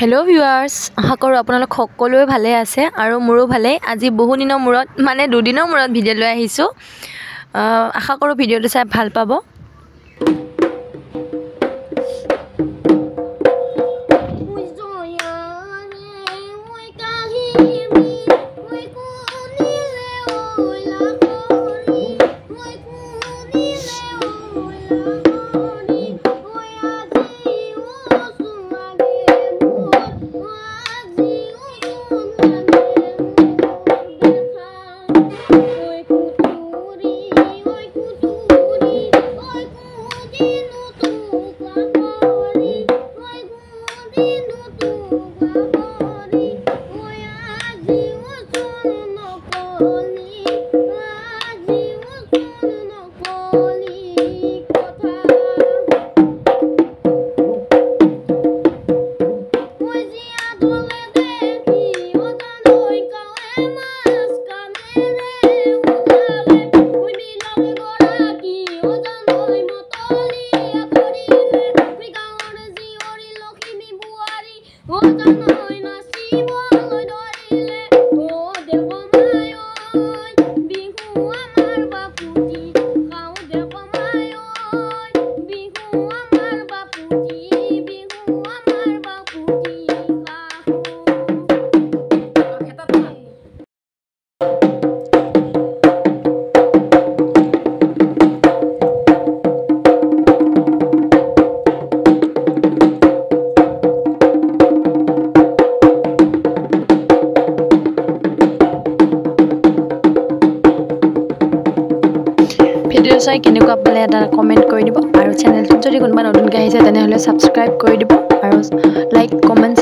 hello viewers आशा करूँ আপোনালোক সকলোৱে ভালে আছে আৰু মোৰো ভালে আজি বহু দিনৰ মূৰত মানে দুদিনৰ মূৰত ভিডিঅ' লৈ আহিছো আশা কৰো ভিডিঅ'টো চাই ভাল পাব ভিডিও চাই কেনেকুৱা পালে এটা কমেন্ট কৰি দিব আৰু চেনেলটো যদি কোনোবা নতুনকৈ আহিছে তেনেহলে সাবস্ক্ৰাইব কৰি দিব আৰু লাইক কমেন্ট